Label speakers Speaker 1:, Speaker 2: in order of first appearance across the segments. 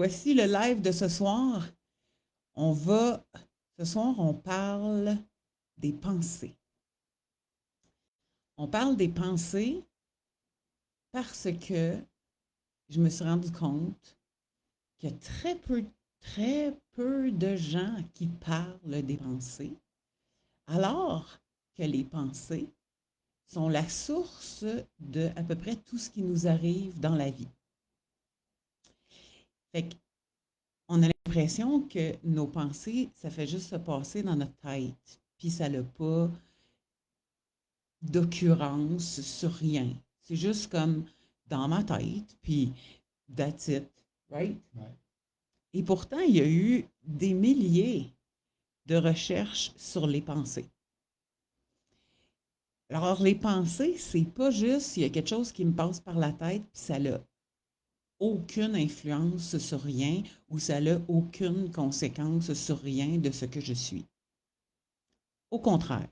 Speaker 1: voici le live de ce soir. Ce soir, on parle des pensées. On parle des pensées parce que je me suis rendu compte qu'il y a très peu de gens qui parlent des pensées, alors que les pensées sont la source de à peu près tout ce qui nous arrive dans la vie. Fait qu'on a l'impression que nos pensées, ça fait juste se passer dans notre tête, puis ça n'a pas d'occurrence sur rien. C'est juste comme dans ma tête, puis that's it, right?
Speaker 2: Ouais.
Speaker 1: Et pourtant, il y a eu des milliers de recherches sur les pensées. Alors, les pensées, c'est pas juste, il y a quelque chose qui me passe par la tête, puis ça n'a aucune influence sur rien, ou ça n'a aucune conséquence sur rien de ce que je suis. Au contraire,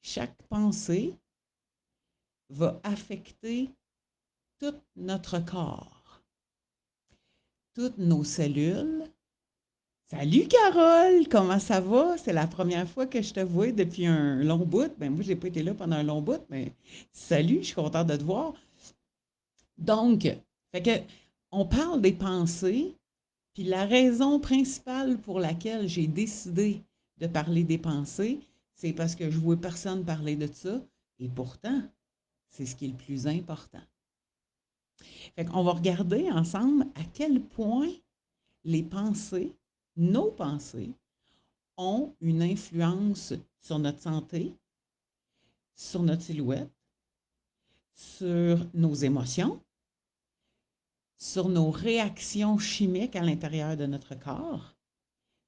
Speaker 1: chaque pensée va affecter tout notre corps, toutes nos cellules. Salut Carole, comment ça va? C'est la première fois que je te vois depuis un long bout. Ben moi, je n'ai pas été là pendant un long bout, mais salut, je suis contente de te voir. Donc, fait que, on parle des pensées, puis la raison principale pour laquelle j'ai décidé de parler des pensées, c'est parce que je ne vois personne parler de ça, et pourtant, c'est ce qui est le plus important. Fait qu'on va regarder ensemble à quel point les pensées, nos pensées, ont une influence sur notre santé, sur notre silhouette, sur nos émotions, sur nos réactions chimiques à l'intérieur de notre corps,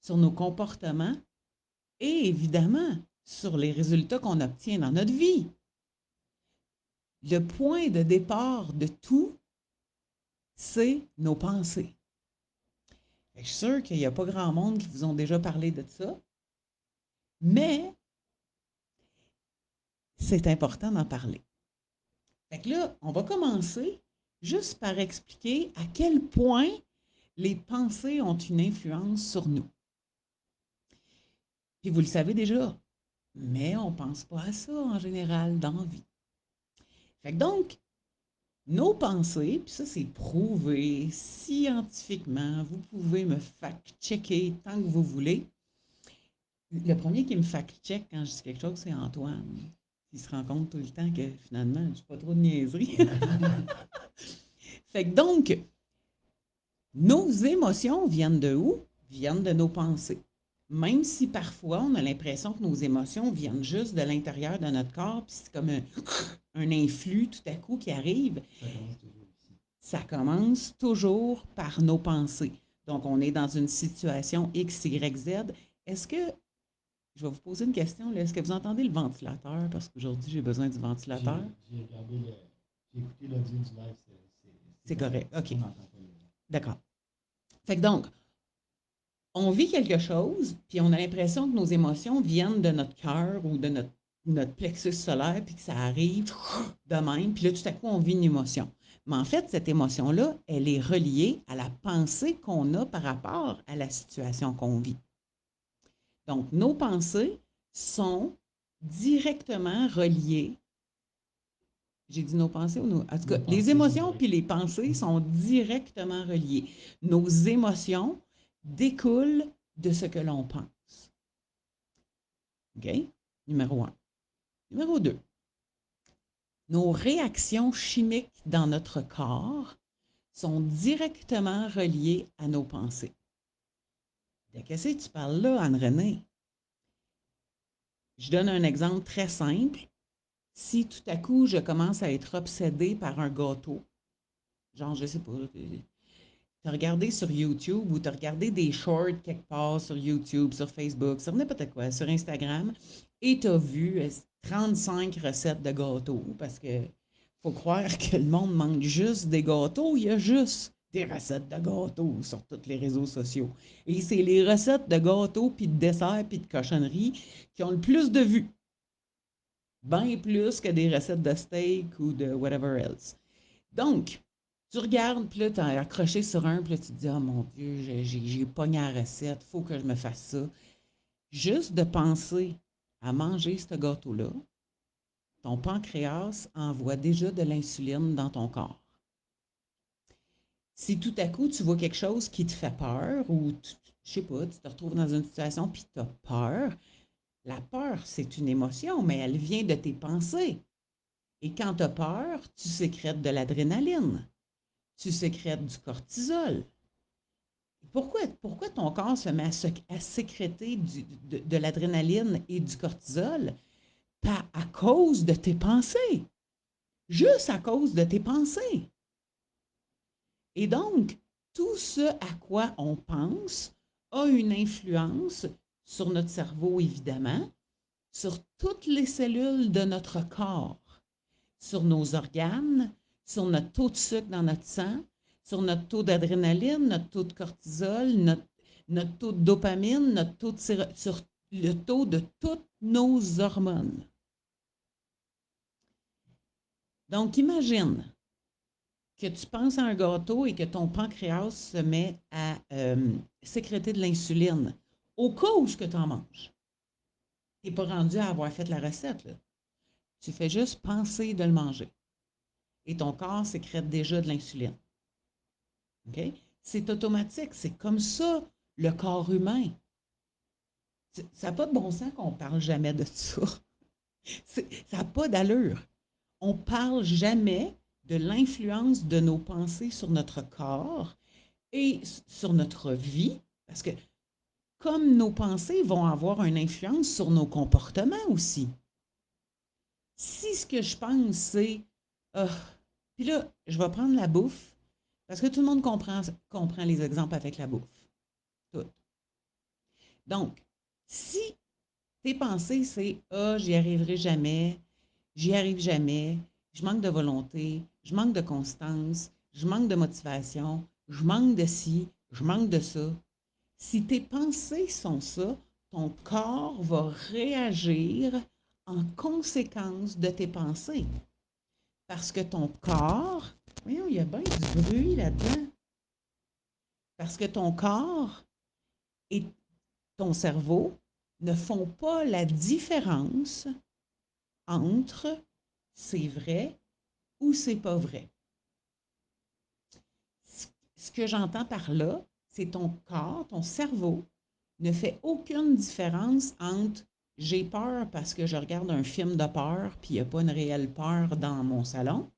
Speaker 1: sur nos comportements et évidemment sur les résultats qu'on obtient dans notre vie. Le point de départ de tout, c'est nos pensées. Je suis sûre qu'il n'y a pas grand monde qui vous ont déjà parlé de ça, mais c'est important d'en parler. Fait que là, on va commencer juste par expliquer à quel point les pensées ont une influence sur nous. Puis vous le savez déjà, mais on ne pense pas à ça en général dans la vie. Fait que donc, nos pensées, puis ça c'est prouvé scientifiquement, vous pouvez me fact-checker tant que vous voulez. Le premier qui me fact-check quand je dis quelque chose, c'est Antoine. Il se rend compte tout le temps que finalement, je ne dis pas trop de niaiseries. Fait que donc, nos émotions viennent de où? Viennent de nos pensées. Même si parfois on a l'impression que nos émotions viennent juste de l'intérieur de notre corps, puis c'est comme un influx tout à coup qui arrive, ça commence toujours par nos pensées. Donc, on est dans une situation X, Y, Z. Est-ce que, je vais vous poser une question, là, est-ce que vous entendez le ventilateur? Parce qu'aujourd'hui, j'ai besoin du ventilateur.
Speaker 2: J'ai écouté l'audio du live,
Speaker 1: C'est correct, OK.
Speaker 2: On n'entend pas
Speaker 1: D'accord. Fait que donc, on vit quelque chose, puis on a l'impression que nos émotions viennent de notre cœur ou de notre plexus solaire, puis que ça arrive de même, puis là, tout à coup, on vit une émotion. Mais en fait, cette émotion-là, elle est reliée à la pensée qu'on a par rapport à la situation qu'on vit. Donc, nos pensées sont directement reliées. J'ai dit nos pensées ou nos... En tout cas, les émotions puis les pensées sont directement reliées. Nos émotions découlent de ce que l'on pense. OK? Numéro 1. Numéro 2. Nos réactions chimiques dans notre corps sont directement reliées à nos pensées. De qu'est-ce que tu parles là, Anne-Renée? Je donne un exemple très simple. Si tout à coup, je commence à être obsédée par un gâteau, genre, je sais pas, tu as regardé sur YouTube ou tu as regardé des shorts quelque part sur YouTube, sur Facebook, sur n'importe quoi, sur Instagram, et tu as vu 35 recettes de gâteaux, parce que faut croire que le monde mange juste des gâteaux, il y a juste des recettes de gâteaux sur tous les réseaux sociaux. Et c'est les recettes de gâteaux, puis de desserts, puis de cochonneries qui ont le plus de vues. Bien plus que des recettes de steak ou de whatever else. Donc, Tu regardes, puis là, tu as accroché sur un, puis là, tu te dis, oh mon Dieu, j'ai pogné la recette, faut que je me fasse ça. Juste de penser à manger ce gâteau-là, ton pancréas envoie déjà de l'insuline dans ton corps. Si tout à coup, tu vois quelque chose qui te fait peur, ou je sais pas, tu te retrouves dans une situation, puis tu as peur, la peur, c'est une émotion, mais elle vient de tes pensées. Et quand tu as peur, tu sécrètes de l'adrénaline, tu sécrètes du cortisol. Pourquoi ton corps se met à sécréter de l'adrénaline et du cortisol? Pas à cause de tes pensées, juste à cause de tes pensées. Et donc, tout ce à quoi on pense a une influence sur notre cerveau, évidemment, sur toutes les cellules de notre corps, sur nos organes, sur notre taux de sucre dans notre sang, sur notre taux d'adrénaline, notre taux de cortisol, notre taux de dopamine, notre taux de sur le taux de toutes nos hormones. Donc, imagine que tu penses à un gâteau et que ton pancréas se met à sécréter de l'insuline au cas où tu en manges. Tu n'es pas rendu à avoir fait la recette, là. Tu fais juste penser de le manger. Et ton corps sécrète déjà de l'insuline. OK? C'est automatique. C'est comme ça le corps humain. Ça n'a pas de bon sens qu'on ne parle jamais de ça. Ça n'a pas d'allure. On ne parle jamais de l'influence de nos pensées sur notre corps et sur notre vie, parce que comme nos pensées vont avoir une influence sur nos comportements aussi. Si ce que je pense, c'est ah, puis là, je vais prendre la bouffe, parce que tout le monde comprend les exemples avec la bouffe. Tout. Donc, si tes pensées, c'est ah, j'y arriverai jamais, j'y arrive jamais, je manque de volonté, je manque de constance, je manque de motivation, je manque de ci, je manque de ça. Si tes pensées sont ça, ton corps va réagir en conséquence de tes pensées. Parce que ton corps, voyons, il y a bien du bruit là-dedans. Parce que ton corps et ton cerveau ne font pas la différence entre c'est vrai ou c'est pas vrai. Ce que j'entends par là, c'est ton corps, ton cerveau ne fait aucune différence entre j'ai peur parce que je regarde un film de peur puis il n'y a pas une réelle peur dans mon salon,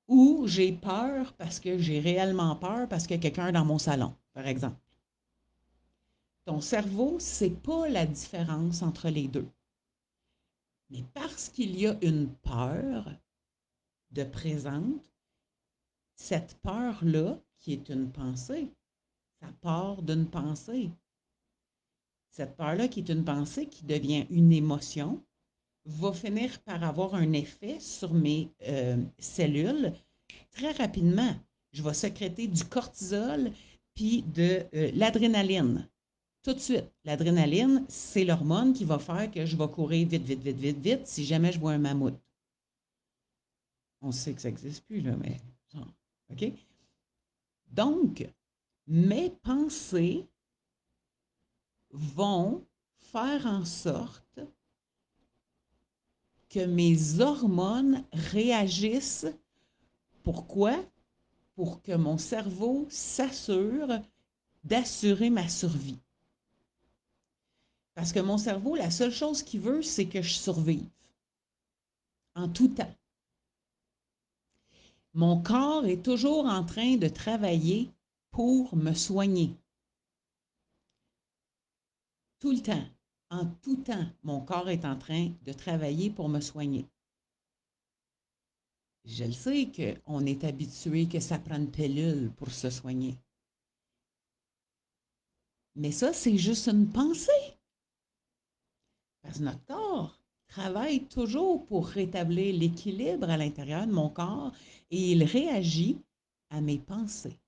Speaker 1: ou j'ai peur parce que j'ai réellement peur parce qu'il y a quelqu'un dans mon salon, par exemple. Ton cerveau ne sait pas la différence entre les deux. Mais parce qu'il y a une peur de présente, cette peur-là, qui est une pensée, ça part d'une pensée. Cette peur-là, qui est une pensée, qui devient une émotion, va finir par avoir un effet sur mes cellules très rapidement. Je vais sécréter du cortisol puis de l'adrénaline. Tout de suite. L'adrénaline, c'est l'hormone qui va faire que je vais courir vite, vite, vite, vite, vite si jamais je vois un mammouth. On sait que ça n'existe plus, là, mais... OK? Donc, mes pensées vont faire en sorte que mes hormones réagissent. Pourquoi? Pour que mon cerveau s'assure d'assurer ma survie. Parce que mon cerveau, la seule chose qu'il veut, c'est que je survive. En tout temps. Mon corps est toujours en train de travailler pour me soigner. Tout le temps. En tout temps, mon corps est en train de travailler pour me soigner. Je le sais qu'on est habitué que ça prend une pilule pour se soigner. Mais ça, c'est juste une pensée. Parce que notre corps travaille toujours pour rétablir l'équilibre à l'intérieur de mon corps et il réagit à mes pensées.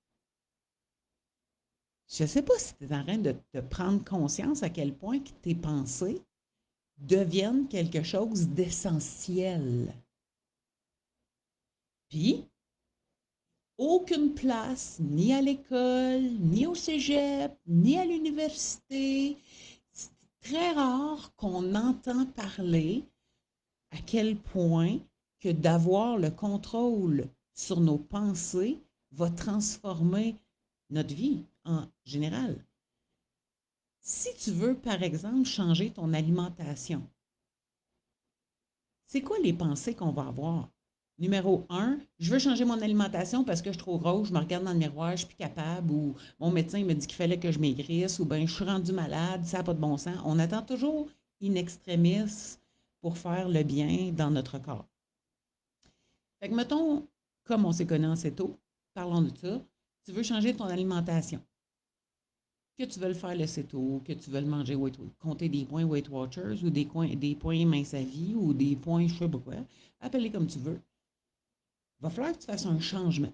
Speaker 1: Je ne sais pas si tu es en train de prendre conscience à quel point que tes pensées deviennent quelque chose d'essentiel. Puis, aucune place, ni à l'école, ni au cégep, ni à l'université. C'est très rare qu'on entend parler à quel point que d'avoir le contrôle sur nos pensées va transformer notre vie en général. Si tu veux, par exemple, changer ton alimentation, c'est quoi les pensées qu'on va avoir? Numéro un, je veux changer mon alimentation parce que je suis trop grosse, je me regarde dans le miroir, je suis plus capable, ou mon médecin me dit qu'il fallait que je maigrisse, ou bien je suis rendu malade, ça n'a pas de bon sens. On attend toujours in extremis pour faire le bien dans notre corps. Fait que mettons, comme on s'est connus assez tôt, parlons de ça, tu veux changer ton alimentation. Que tu veux le faire le CETO, que tu veux le manger compter des points Weight Watchers ou des points mince à vie ou des points je sais pas quoi, appelle-les comme tu veux. Il va falloir que tu fasses un changement.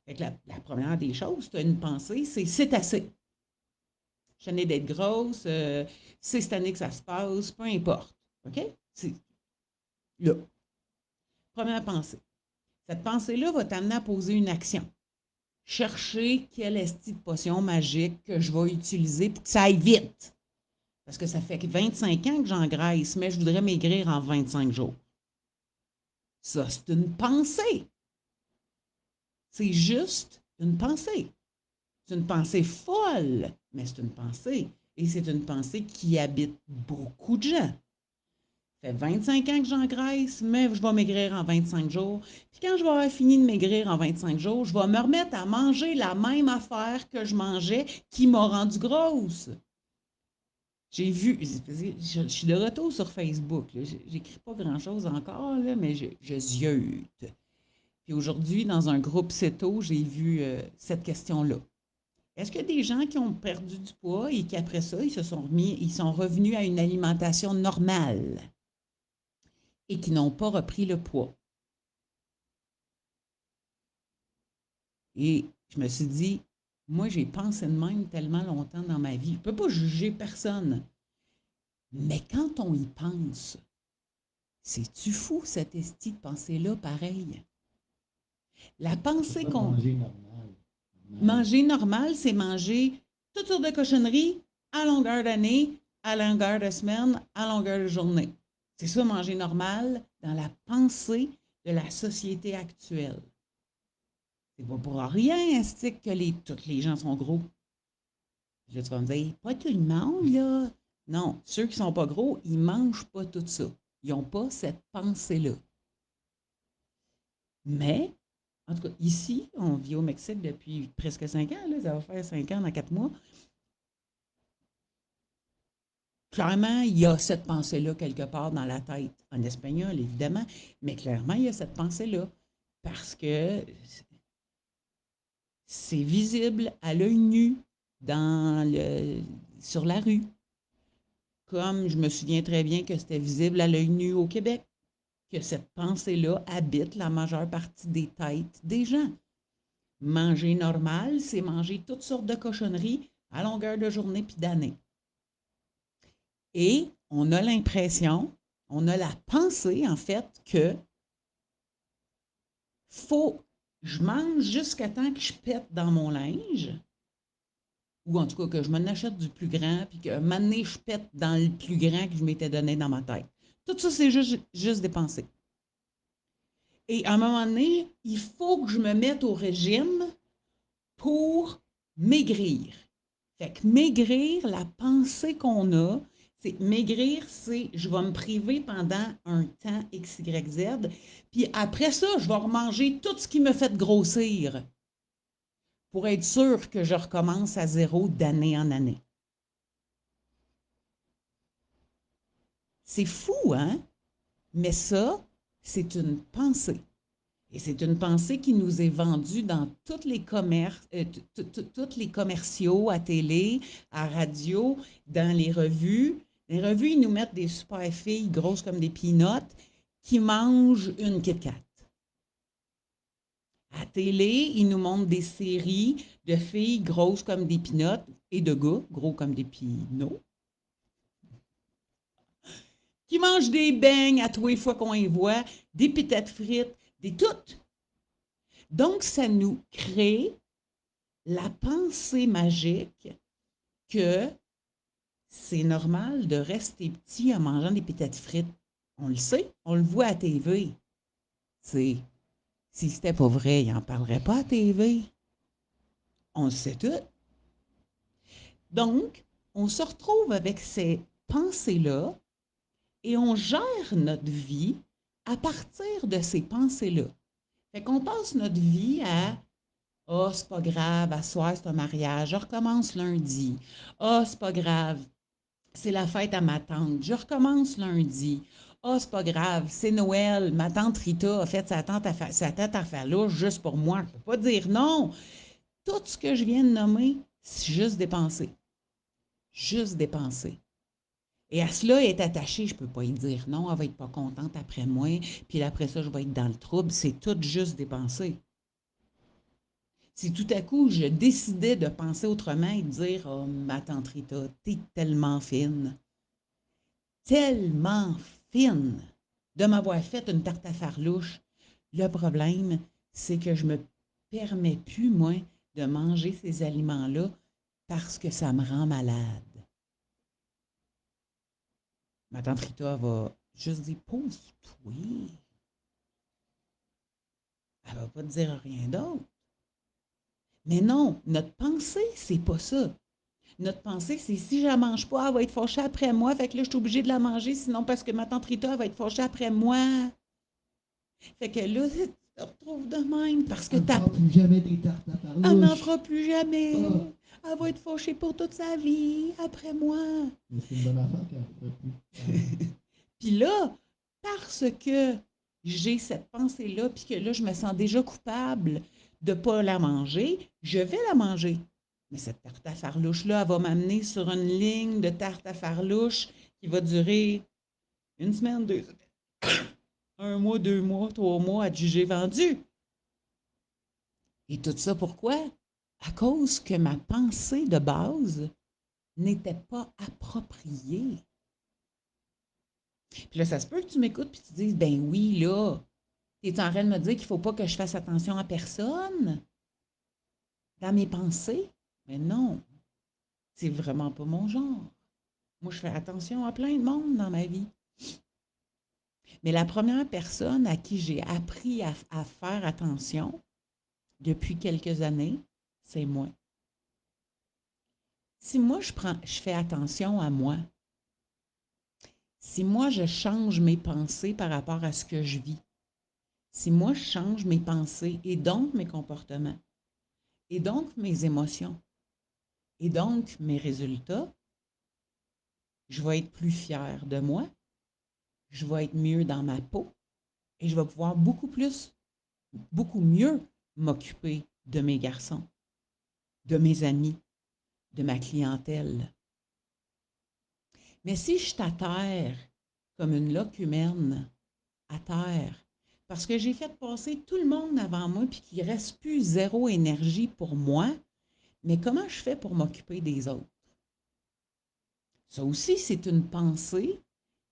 Speaker 1: Fait que la première des choses, tu as une pensée, c'est assez. Je tenais d'être grosse, c'est cette année que ça se passe, peu importe. OK? C'est là. Première pensée. Cette pensée-là va t'amener à poser une action. Chercher quelle esti de potion magique que je vais utiliser pour que ça aille vite. Parce que ça fait 25 ans que j'engraisse, mais je voudrais maigrir en 25 jours. Ça, c'est une pensée. C'est juste une pensée. C'est une pensée folle, mais c'est une pensée. Et c'est une pensée qui habite beaucoup de gens. Ça fait 25 ans que j'engraisse, mais je vais maigrir en 25 jours. Puis quand je vais avoir fini de maigrir en 25 jours, je vais me remettre à manger la même affaire que je mangeais qui m'a rendue grosse. J'ai vu, je suis de retour sur Facebook. J'écris pas grand-chose encore, là, mais je ziote. Puis aujourd'hui, dans un groupe CETO, j'ai vu cette question-là. Est-ce qu'il y a des gens qui ont perdu du poids et qu'après ça, ils sont revenus à une alimentation normale et qui n'ont pas repris le poids? Et je me suis dit, moi, j'ai pensé de même tellement longtemps dans ma vie. Je ne peux pas juger personne. Mais quand on y pense, c'est-tu fou, cette esti de pensée-là, pareil? La
Speaker 2: C'est
Speaker 1: pensée
Speaker 2: pas
Speaker 1: qu'on...
Speaker 2: manger normal. Normal.
Speaker 1: Manger normal, c'est manger toutes sortes de cochonneries à longueur d'année, à longueur de semaine, à longueur de journée. C'est ça, manger normal dans la pensée de la société actuelle. C'est pas pour rien, Astic, que tous les gens sont gros. Là, tu vas me dire, pas tout le monde, là. Non, ceux qui sont pas gros, ils mangent pas tout ça. Ils n'ont pas cette pensée-là. Mais, en tout cas, ici, on vit au Mexique depuis presque 5 ans, là, ça va faire 5 ans dans 4 mois. Clairement, il y a cette pensée-là quelque part dans la tête, en espagnol, évidemment, mais clairement, il y a cette pensée-là. Parce que c'est visible à l'œil nu sur la rue. Comme je me souviens très bien que c'était visible à l'œil nu au Québec, que cette pensée-là habite la majeure partie des têtes des gens. Manger normal, c'est manger toutes sortes de cochonneries à longueur de journée puis d'année. Et on a l'impression, on a la pensée, en fait, que je mange jusqu'à temps que je pète dans mon linge, ou en tout cas que je m'en achète du plus grand, puis qu'à un moment donné, je pète dans le plus grand que je m'étais donné dans ma tête. Tout ça, c'est juste des pensées. Et à un moment donné, il faut que je me mette au régime pour maigrir. Fait que maigrir, la pensée qu'on a, c'est maigrir, c'est je vais me priver pendant un temps X, Y, Z, puis après ça, je vais remanger tout ce qui me fait grossir pour être sûr que je recommence à zéro d'année en année. C'est fou, hein? Mais ça, c'est une pensée. Et c'est une pensée qui nous est vendue dans tous les commerces, tous les commerciaux à télé, à radio, dans les revues. Les revues, ils nous mettent des super filles grosses comme des peanuts qui mangent une Kit Kat. À télé, ils nous montrent des séries de filles grosses comme des peanuts et de gars gros comme des pinots qui mangent des beignes à tous les fois qu'on les voit, des pitates frites, des toutes. Donc, ça nous crée la pensée magique que c'est normal de rester petit en mangeant des patates frites. On le sait, on le voit à TV. C'est, si c'était pas vrai, il n'en parlerait pas à TV. On le sait tout. Donc, on se retrouve avec ces pensées-là et on gère notre vie à partir de ces pensées-là. Fait qu'on passe notre vie à ah, c'est pas grave, à soir, c'est un mariage, je recommence lundi. Ah, c'est pas grave, c'est la fête à ma tante, je recommence lundi. Ah, c'est pas grave, c'est Noël, ma tante Rita a fait sa tête à faire louche juste pour moi. Je peux pas dire non. Tout ce que je viens de nommer, c'est juste des pensées. Juste des pensées. Et à cela, elle est attachée, je ne peux pas y dire non, elle va être pas contente après moi, puis après ça, je vais être dans le trouble. C'est tout juste des pensées. Si tout à coup, je décidais de penser autrement et de dire oh, ma tante Rita, t'es tellement fine de m'avoir fait une tarte à farlouche. Le problème, c'est que je me permets plus, moi, de manger ces aliments-là parce que ça me rend malade. Ma tante Rita va juste dire pose-toi. Elle va pas te dire rien d'autre. Mais non, notre pensée, c'est pas ça. Notre pensée, c'est si je la mange pas, elle va être fâchée après moi. Fait que là, je suis obligée de la manger, sinon parce que ma tante Rita va être fâchée après moi. Fait que là, tu te retrouves de même parce que
Speaker 2: Elle ne
Speaker 1: t'as.
Speaker 2: fera plus jamais des tartes à
Speaker 1: Elle n'en
Speaker 2: farlouche.
Speaker 1: fera plus jamais.
Speaker 2: Ah,
Speaker 1: Elle va être fâchée pour toute sa vie après moi.
Speaker 2: mais c'est une bonne affaire qu'elle ne fera plus.
Speaker 1: Puis là, parce que j'ai cette pensée-là, puis que là, je me sens déjà coupable de ne pas la manger, je vais la manger. Mais cette tarte à farlouche-là, elle va m'amener sur une ligne de tarte à farlouche qui va durer une semaine, 2 semaines, un mois, 2 mois, 3 mois à juger vendu. Et tout ça pourquoi? À cause que ma pensée de base n'était pas appropriée. Puis là, ça se peut que tu m'écoutes puis tu dises, ben oui, là, tu es en train de me dire qu'il ne faut pas que je fasse attention à personne dans mes pensées? Mais non, c'est vraiment pas mon genre. Moi, je fais attention à plein de monde dans ma vie. Mais la première personne à qui j'ai appris à faire attention depuis quelques années, c'est moi. Si moi, je fais attention à moi, si moi, je change mes pensées par rapport à ce que je vis, si moi, je change mes pensées et donc mes comportements, et donc mes émotions, et donc mes résultats, je vais être plus fière de moi, je vais être mieux dans ma peau et je vais pouvoir beaucoup mieux m'occuper de mes garçons, de mes amis, de ma clientèle. Mais si je suis à terre comme une loque humaine, à terre, parce que j'ai fait passer tout le monde avant moi puis qu'il ne reste plus zéro énergie pour moi, mais comment je fais pour m'occuper des autres? Ça aussi, c'est une pensée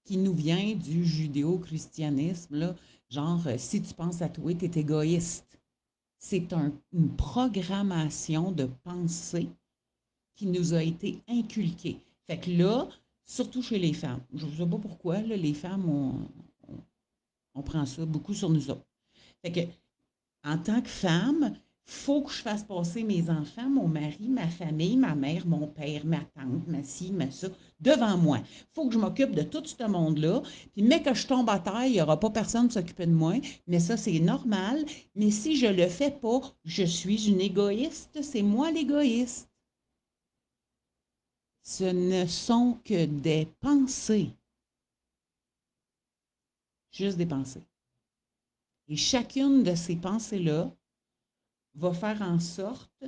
Speaker 1: qui nous vient du judéo-christianisme, là, genre, si tu penses à toi, tu es égoïste. C'est une programmation de pensée qui nous a été inculquée. Fait que là, surtout chez les femmes, je ne sais pas pourquoi, là, les femmes, on prend ça beaucoup sur nous autres. Fait que, en tant que femme, il faut que je fasse passer mes enfants, mon mari, ma famille, ma mère, mon père, ma tante, ma ci, ma ça, devant moi. Il faut que je m'occupe de tout ce monde-là. Puis, mais que je tombe à terre, il n'y aura pas personne qui s'occuper de moi. Mais ça, c'est normal. Mais si je ne le fais pas, je suis une égoïste. C'est moi l'égoïste. Ce ne sont que des pensées. Juste des pensées. Et chacune de ces pensées-là va faire en sorte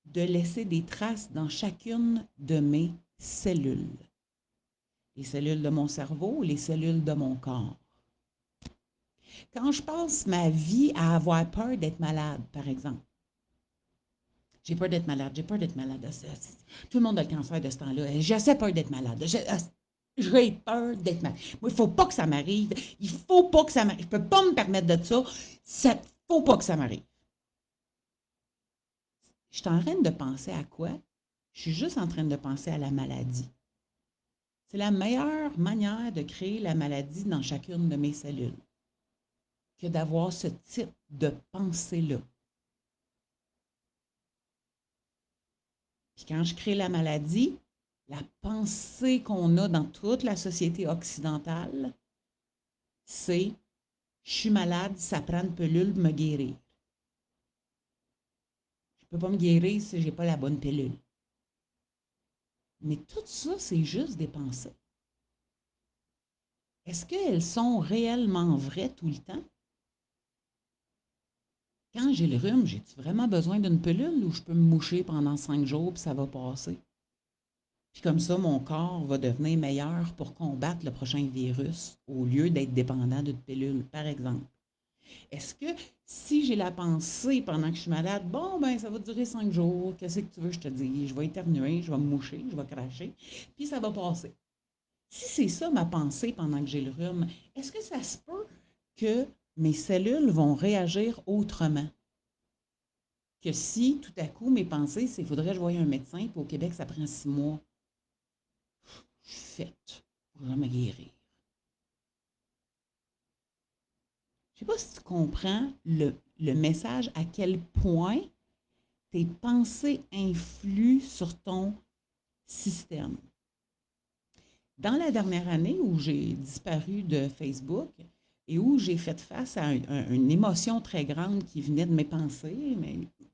Speaker 1: de laisser des traces dans chacune de mes cellules. Les cellules de mon cerveau, les cellules de mon corps. Quand je passe ma vie à avoir peur d'être malade, par exemple, j'ai peur d'être malade, j'ai peur d'être malade. Tout le monde a le cancer de ce temps-là. J'ai assez peur d'être malade. J'ai peur d'être malade. Moi, il ne faut pas que ça m'arrive. Il ne faut pas que ça m'arrive. Je ne peux pas me permettre de ça. Faut pas que ça m'arrive. Je suis en train de penser à quoi? Je suis juste en train de penser à la maladie. C'est la meilleure manière de créer la maladie dans chacune de mes cellules que d'avoir ce type de pensée-là. Puis quand je crée la maladie, la pensée qu'on a dans toute la société occidentale, c'est je suis malade, ça prend une pilule pour me guérir. Je ne peux pas me guérir si je n'ai pas la bonne pilule. Mais tout ça, c'est juste des pensées. Est-ce qu'elles sont réellement vraies tout le temps? Quand j'ai le rhume, j'ai-tu vraiment besoin d'une pilule ou je peux me moucher pendant 5 jours et ça va passer? Puis comme ça, mon corps va devenir meilleur pour combattre le prochain virus au lieu d'être dépendant d'une pilule, par exemple. Est-ce que si j'ai la pensée pendant que je suis malade, bon, ben ça va durer 5 jours, qu'est-ce que tu veux que je te dise? Je vais éternuer, je vais me moucher, je vais cracher, puis ça va passer. Si c'est ça ma pensée pendant que j'ai le rhume, est-ce que ça se peut que mes cellules vont réagir autrement? Que si tout à coup mes pensées, c'est faudrait que je voie un médecin, puis au Québec, ça prend 6 mois. Je suis faite pour me guérir. Je ne sais pas si tu comprends le message, à quel point tes pensées influent sur ton système. Dans la dernière année où j'ai disparu de Facebook et où j'ai fait face à une émotion très grande qui venait de mes pensées,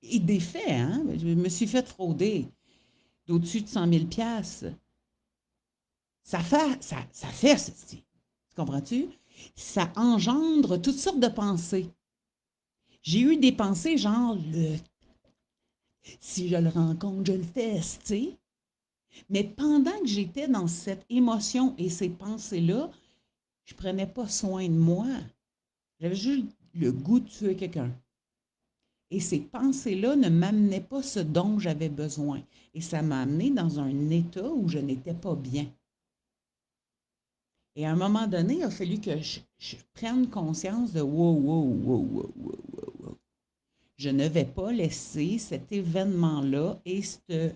Speaker 1: et des faits, hein? Je me suis fait frauder d'au-dessus de 100 000 piastres. Tu comprends-tu? Ça engendre toutes sortes de pensées. J'ai eu des pensées genre, si je le rencontre, je le fesse, tu sais. Mais pendant que j'étais dans cette émotion et ces pensées-là, je ne prenais pas soin de moi. J'avais juste le goût de tuer quelqu'un. Et ces pensées-là ne m'amenaient pas ce dont j'avais besoin. Et ça m'a amené dans un état où je n'étais pas bien. Et à un moment donné, il a fallu que je prenne conscience de wow, wow, wow, wow, wow, wow, wow. Je ne vais pas laisser cet événement-là et ce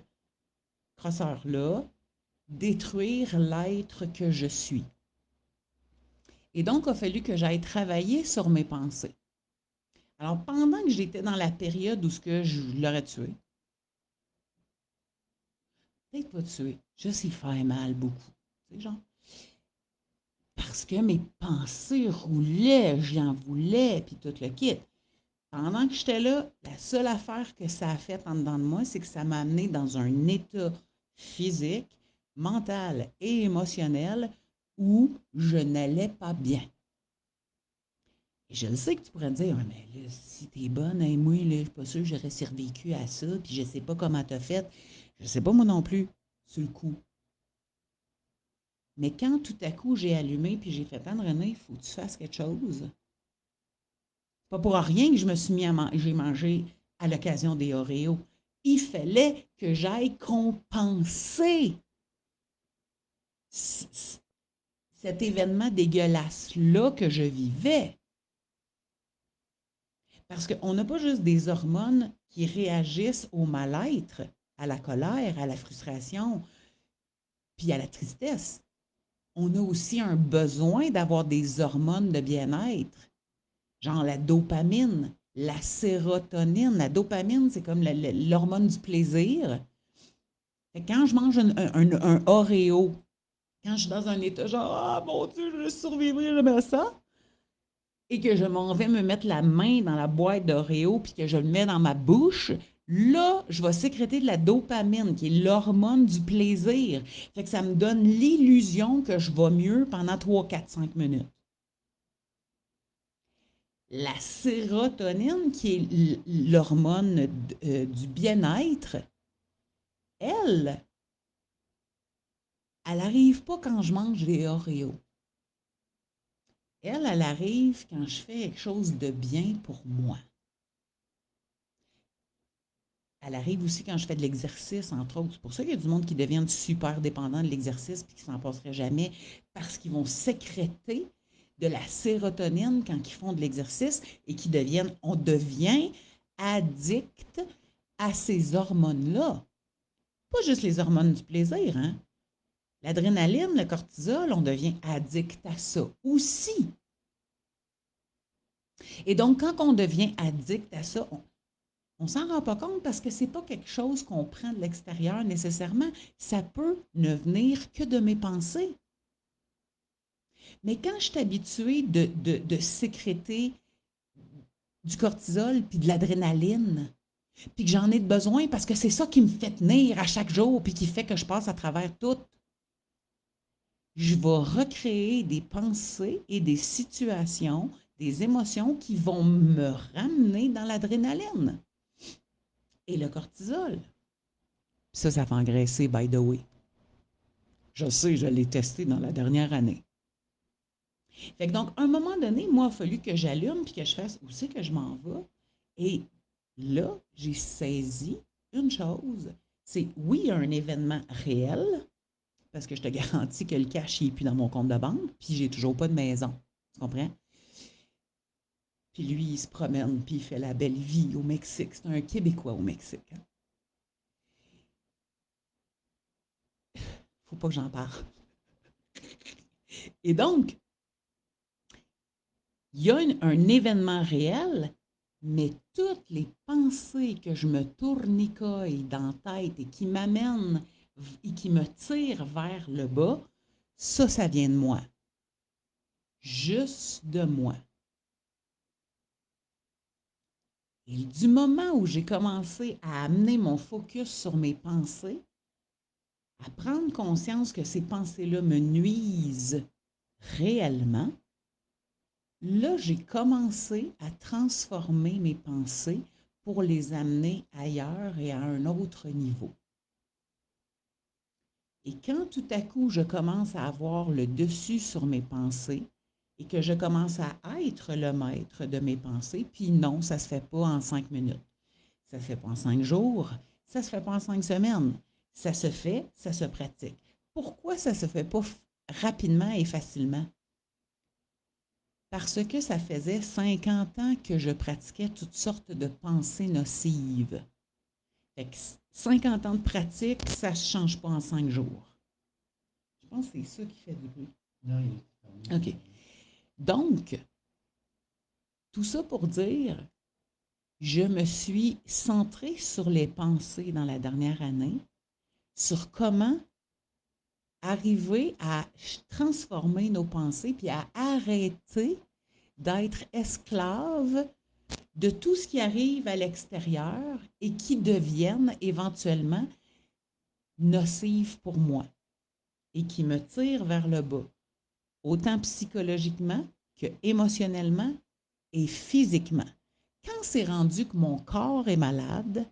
Speaker 1: crosseur-là détruire l'être que je suis. Et donc, il a fallu que j'aille travailler sur mes pensées. Alors, pendant que j'étais dans la période où ce que je l'aurais tué, peut-être pas tué, juste y faire mal beaucoup. Tu sais, genre, parce que mes pensées roulaient, j'en voulais, puis tout le kit. Pendant que j'étais là, la seule affaire que ça a fait en dedans de moi, c'est que ça m'a amené dans un état physique, mental et émotionnel où je n'allais pas bien. Et je le sais que tu pourrais me dire, ouais, mais là, si t'es bonne, hein, moi, là, je suis pas sûre que j'aurais survécu à ça, puis je sais pas comment t'as fait. Je sais pas moi non plus, sur le coup. Mais quand tout à coup j'ai allumé puis j'ai fait, Anne-Renée, il faut que tu fasses quelque chose. C'est pas pour rien que je me suis mis à j'ai mangé à l'occasion des Oreos. Il fallait que j'aille compenser cet événement dégueulasse-là que je vivais. Parce qu'on n'a pas juste des hormones qui réagissent au mal-être, à la colère, à la frustration, puis à la tristesse. On a aussi un besoin d'avoir des hormones de bien-être, genre la dopamine, la sérotonine. La dopamine, c'est comme l'hormone du plaisir. Fait que quand je mange un Oreo, quand je suis dans un état genre, ah mon Dieu, je survivrai jamais à ça, et que je m'en vais me mettre la main dans la boîte d'Oreo puis que je le mets dans ma bouche, là, je vais sécréter de la dopamine, qui est l'hormone du plaisir. Fait que ça me donne l'illusion que je vais mieux pendant 3, 4, 5 minutes. La sérotonine, qui est l'hormone du bien-être, elle, elle n'arrive pas quand je mange des Oreos. Elle arrive quand je fais quelque chose de bien pour moi. Elle arrive aussi quand je fais de l'exercice, entre autres. C'est pour ça qu'il y a du monde qui deviennent super dépendants de l'exercice et qui ne s'en passerait jamais parce qu'ils vont sécréter de la sérotonine quand ils font de l'exercice et on devient addict à ces hormones-là. Pas juste les hormones du plaisir, hein? L'adrénaline, le cortisol, on devient addict à ça aussi. Et donc, quand on devient addict à ça, on ne s'en rend pas compte parce que ce n'est pas quelque chose qu'on prend de l'extérieur nécessairement. Ça peut ne venir que de mes pensées. Mais quand je suis habituée de sécréter du cortisol puis de l'adrénaline, puis que j'en ai besoin parce que c'est ça qui me fait tenir à chaque jour puis qui fait que je passe à travers tout, je vais recréer des pensées et des situations, des émotions qui vont me ramener dans l'adrénaline et le cortisol. Ça fait engraisser, by the way. Je sais, je l'ai testé dans la dernière année. Fait que donc, à un moment donné, moi, il a fallu que j'allume puis que je fasse où c'est que je m'en vais. Et là, j'ai saisi une chose. C'est, oui, il y a un événement réel, parce que je te garantis que le cash n'est plus dans mon compte de banque, puis j'ai toujours pas de maison. Tu comprends? Puis lui, il se promène, puis il fait la belle vie au Mexique. C'est un Québécois au Mexique. Hein? Faut pas que j'en parle. Et donc, il y a un événement réel, mais toutes les pensées que je me tournicoille dans la tête et qui m'amènent et qui me tirent vers le bas, ça vient de moi. Juste de moi. Et du moment où j'ai commencé à amener mon focus sur mes pensées, à prendre conscience que ces pensées-là me nuisent réellement, là, j'ai commencé à transformer mes pensées pour les amener ailleurs et à un autre niveau. Et quand tout à coup, je commence à avoir le dessus sur mes pensées et que je commence à être le maître de mes pensées, puis non, ça ne se fait pas en 5 minutes. Ça ne se fait pas en 5 jours. Ça ne se fait pas en 5 semaines. Ça se fait, ça se pratique. Pourquoi ça ne se fait pas rapidement et facilement? Parce que ça faisait 50 ans que je pratiquais toutes sortes de pensées nocives. Fait que 50 ans de pratique, ça ne se change pas en 5 jours. Je pense que c'est ça qui fait du bruit.
Speaker 2: Non,
Speaker 1: OK. Donc, tout ça pour dire, je me suis centrée sur les pensées dans la dernière année, sur comment arriver à transformer nos pensées puis à arrêter d'être esclave de tout ce qui arrive à l'extérieur et qui deviennent éventuellement nocives pour moi et qui me tirent vers le bas, autant psychologiquement que émotionnellement et physiquement. Quand c'est rendu que mon corps est malade,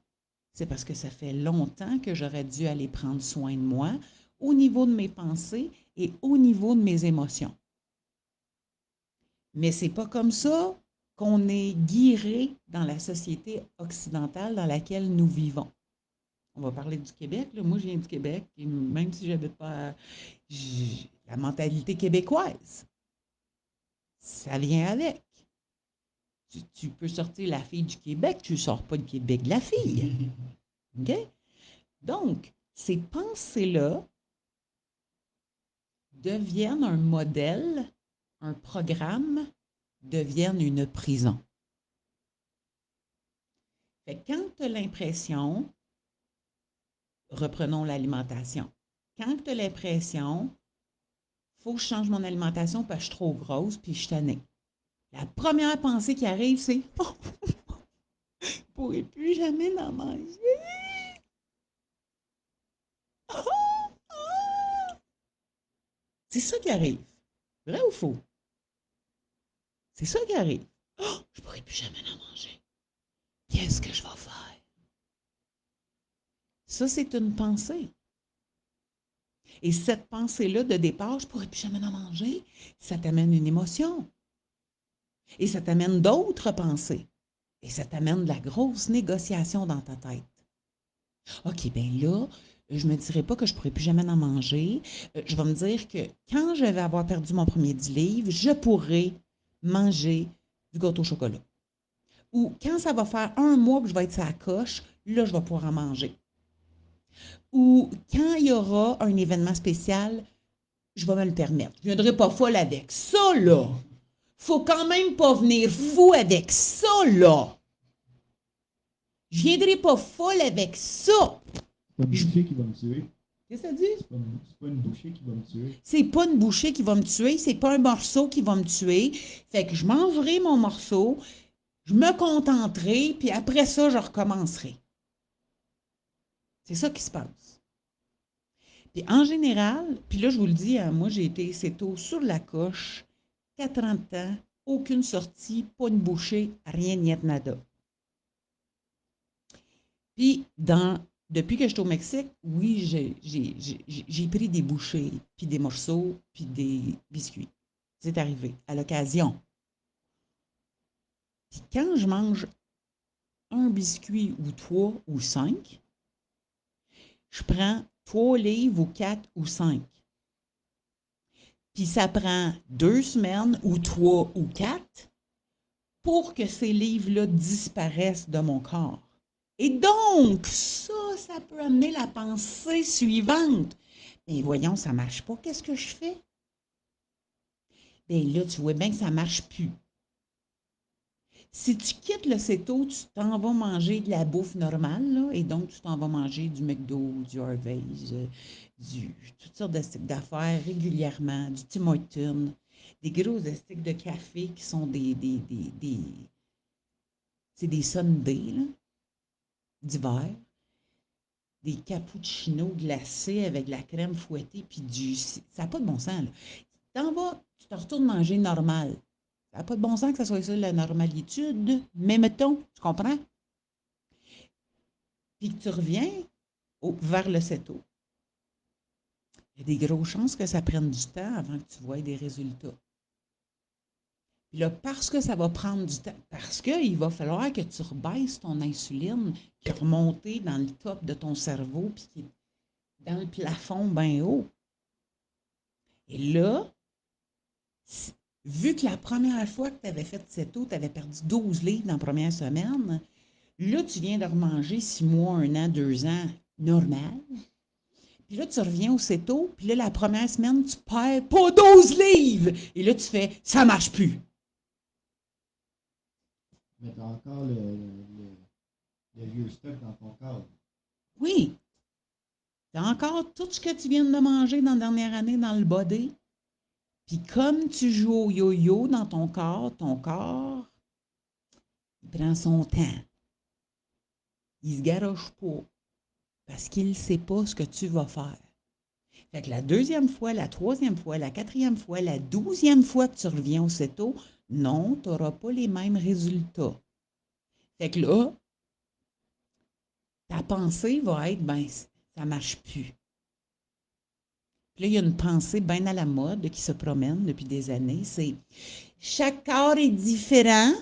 Speaker 1: c'est parce que ça fait longtemps que j'aurais dû aller prendre soin de moi au niveau de mes pensées et au niveau de mes émotions. Mais c'est pas comme ça qu'on est guiré dans la société occidentale dans laquelle nous vivons. On va parler du Québec. Là. Moi, je viens du Québec, et même si je n'habite pas la mentalité québécoise, ça vient avec. Tu peux sortir la fille du Québec, tu ne sors pas le Québec de la fille. OK? Donc, ces pensées-là deviennent un modèle, un programme, deviennent une prison. Fait que quand tu as l'impression, reprenons l'alimentation, quand tu as l'impression, il faut que je change mon alimentation parce que je suis trop grosse puis je suis tannée. La première pensée qui arrive, c'est oh, je ne pourrai plus jamais en manger. C'est ça qui arrive. Vrai ou faux? C'est ça qui arrive. Oh, je ne pourrai plus jamais en manger. Qu'est-ce que je vais faire? Ça, c'est une pensée. Et cette pensée-là de départ, je ne pourrai plus jamais en manger, ça t'amène une émotion. Et ça t'amène d'autres pensées. Et ça t'amène de la grosse négociation dans ta tête. OK, bien là, je me dirai pas que je pourrai plus jamais en manger. Je vais me dire que quand je vais avoir perdu mon premier 10 livres, je pourrai manger du gâteau au chocolat. Ou quand ça va faire un mois que je vais être sur la coche, là, je vais pouvoir en manger. Ou quand il y aura un événement spécial, je vais me le permettre. Je ne viendrai pas folle avec ça, là. Faut quand même pas venir fou avec ça, là. Je viendrai pas folle avec ça.
Speaker 2: C'est pas une bouchée qui va me tuer.
Speaker 1: Qu'est-ce que ça dit?
Speaker 2: C'est pas une bouchée qui va me tuer.
Speaker 1: C'est pas une bouchée qui va me tuer, c'est pas un morceau qui va me tuer. Fait que je mangerai mon morceau, je me contenterai, puis après ça, je recommencerai. C'est ça qui se passe. Puis en général, puis là, je vous le dis, hein, moi, j'ai été céto sur la coche, 40 ans de temps, aucune sortie, pas une bouchée, rien, niet nada. Puis, depuis que je suis au Mexique, oui, j'ai pris des bouchées, puis des morceaux, puis des biscuits. C'est arrivé, à l'occasion. Puis quand je mange un biscuit ou 3 ou 5, je prends 3 livres ou 4 ou 5. Puis ça prend 2 semaines ou 3 ou 4 pour que ces livres-là disparaissent de mon corps. Et donc, ça peut amener la pensée suivante. Mais voyons, ça ne marche pas. Qu'est-ce que je fais? Bien là, tu vois bien que ça ne marche plus. Si tu quittes le céto, tu t'en vas manger de la bouffe normale, là, et donc tu t'en vas manger du McDo, du Harvey's, toutes sortes de sticks d'affaires régulièrement, du Tim Hortons, des gros sticks de café qui sont c'est des sundaes, là, d'hiver, des cappuccinos glacés avec de la crème fouettée, puis ça n'a pas de bon sens, là. T'en vas, tu te retournes manger normal. Ça n'a pas de bon sens que ça soit ça la normalitude, mais mettons, tu comprends? Puis que tu reviens vers le CETO. Il y a des grosses chances que ça prenne du temps avant que tu voies des résultats. Puis là, parce que ça va prendre du temps, parce qu'il va falloir que tu rebaisses ton insuline qui est remontée dans le top de ton cerveau puis qui est dans le plafond bien haut. Et là, vu que la première fois que tu avais fait CETO, tu avais perdu 12 livres dans la première semaine, là, tu viens de remanger 6 mois, 1 an, 2 ans, normal. Puis là, tu reviens au CETO, puis là, la première semaine, tu perds pas 12 livres. Et là, tu fais, ça marche plus.
Speaker 2: Mais t'as encore le vieux stock dans ton corps.
Speaker 1: Oui. Tu as encore tout ce que tu viens de manger dans la dernière année dans le body. Puis comme tu joues au yo-yo dans ton corps, il prend son temps. Il se garoche pas. Parce qu'il ne sait pas ce que tu vas faire. Fait que la deuxième fois, la troisième fois, la quatrième fois, la 12e fois que tu reviens au CETO, non, tu n'auras pas les mêmes résultats. Fait que là, ta pensée va être, ben, ça ne marche plus. Puis là, il y a une pensée bien à la mode qui se promène depuis des années, c'est chaque corps est différent,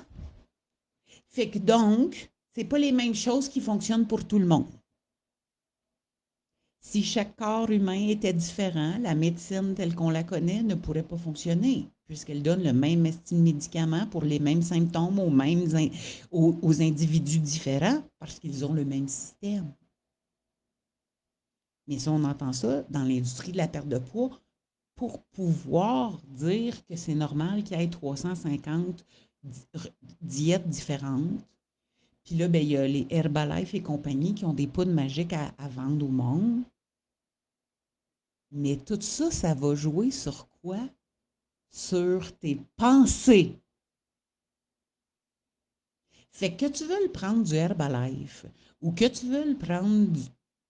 Speaker 1: fait que donc, c'est pas les mêmes choses qui fonctionnent pour tout le monde. Si chaque corps humain était différent, la médecine telle qu'on la connaît ne pourrait pas fonctionner, puisqu'elle donne le même médicament pour les mêmes symptômes aux individus différents, parce qu'ils ont le même système. Mais si on entend ça dans l'industrie de la perte de poids, pour pouvoir dire que c'est normal qu'il y ait 350 diètes différentes, puis là, ben, il y a les Herbalife et compagnie qui ont des poudres magiques à vendre au monde. Mais tout ça, ça va jouer sur quoi? Sur tes pensées. Fait que tu veux le prendre du Herbalife ou que tu veux le prendre,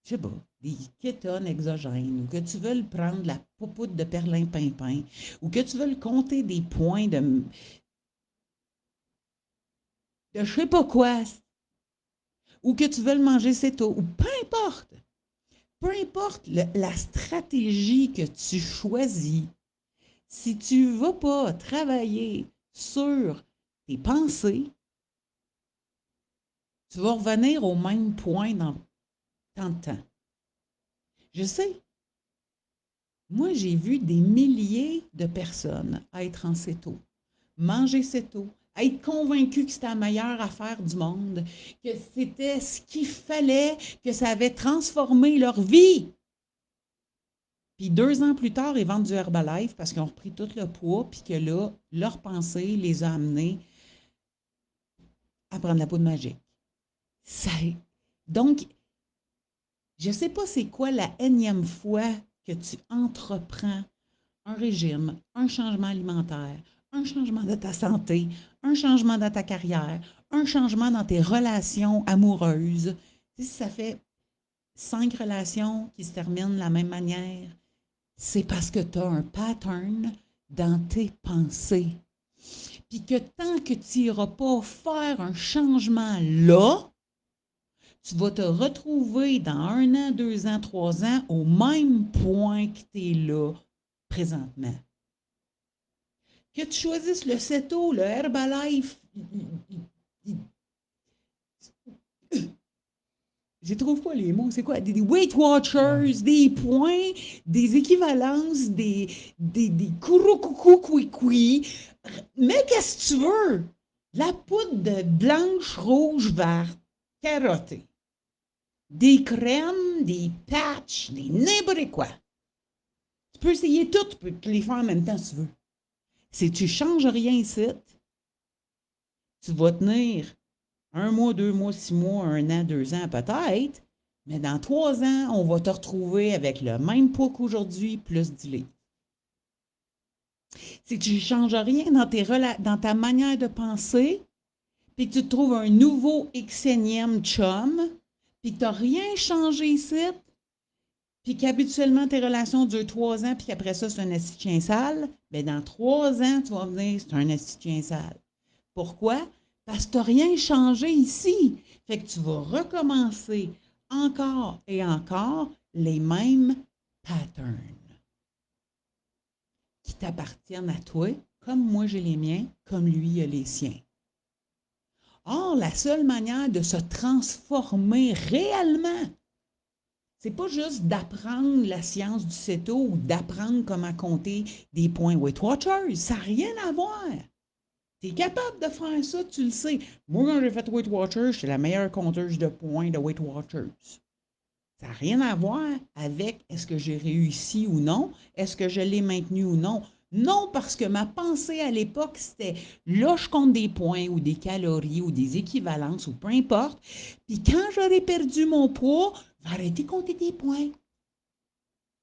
Speaker 1: je sais pas, des kétones exogènes ou que tu veux le prendre de la poudre de perlimpinpin ou que tu veux le compter des points de je sais pas quoi ou que tu veux le manger c'est tôt ou peu importe la stratégie que tu choisis, si tu ne vas pas travailler sur tes pensées, tu vas revenir au même point dans tant de temps. Je sais. Moi, j'ai vu des milliers de personnes être en céto, manger céto, être convaincus que c'était la meilleure affaire du monde, que c'était ce qu'il fallait, que ça avait transformé leur vie. Puis 2 ans plus tard, ils vendent du Herbalife parce qu'ils ont repris tout le poids, puis que là, leur pensée les a amenés à prendre la poudre magique. Ça, donc, je ne sais pas c'est quoi la énième fois que tu entreprends un régime, un changement alimentaire, un changement de ta santé, un changement dans ta carrière, un changement dans tes relations amoureuses. Tu sais, si ça fait 5 relations qui se terminent de la même manière, c'est parce que tu as un pattern dans tes pensées. Puis que tant que tu n'iras pas faire un changement là, tu vas te retrouver dans 1 an, 2 ans, 3 ans au même point que tu es là présentement. Que tu choisisses le CETO, le Herbalife, je trouve pas les mots, c'est quoi? Des Weight Watchers, des points, des équivalences, des couroucoucouicouis. Mais qu'est-ce que tu veux? La poudre de blanche, rouge, verte, carottée. Des crèmes, des patchs, des n'importe quoi. Tu peux essayer tout, tu peux les faire en même temps si tu veux. Si tu ne changes rien ici, tu vas tenir 1 mois, 2 mois, 6 mois, 1 an, 2 ans peut-être, mais dans 3 ans, on va te retrouver avec le même poids qu'aujourd'hui, plus 10 livres. Si tu ne changes rien dans ta manière de penser, puis que tu te trouves un nouveau xénième chum, puis que tu n'as rien changé ici, puis qu'habituellement tes relations durent 3 ans, puis qu'après ça, c'est un esti de chien sale, bien dans 3 ans, tu vas me dire c'est un esti de chien sale. Pourquoi? Parce que tu n'as rien changé ici. Fait que tu vas recommencer encore et encore les mêmes patterns qui t'appartiennent à toi, comme moi j'ai les miens, comme lui a les siens. Or, la seule manière de se transformer réellement, c'est pas juste d'apprendre la science du CETO ou d'apprendre comment compter des points Weight Watchers. Ça n'a rien à voir. Tu es capable de faire ça, tu le sais. Moi, quand j'ai fait Weight Watchers, j'étais la meilleure compteuse de points de Weight Watchers. Ça n'a rien à voir avec est-ce que j'ai réussi ou non, est-ce que je l'ai maintenu ou non. Non, parce que ma pensée à l'époque, c'était là, je compte des points ou des calories ou des équivalences ou peu importe. Puis quand j'aurai perdu mon poids, je vais arrêter de compter des points.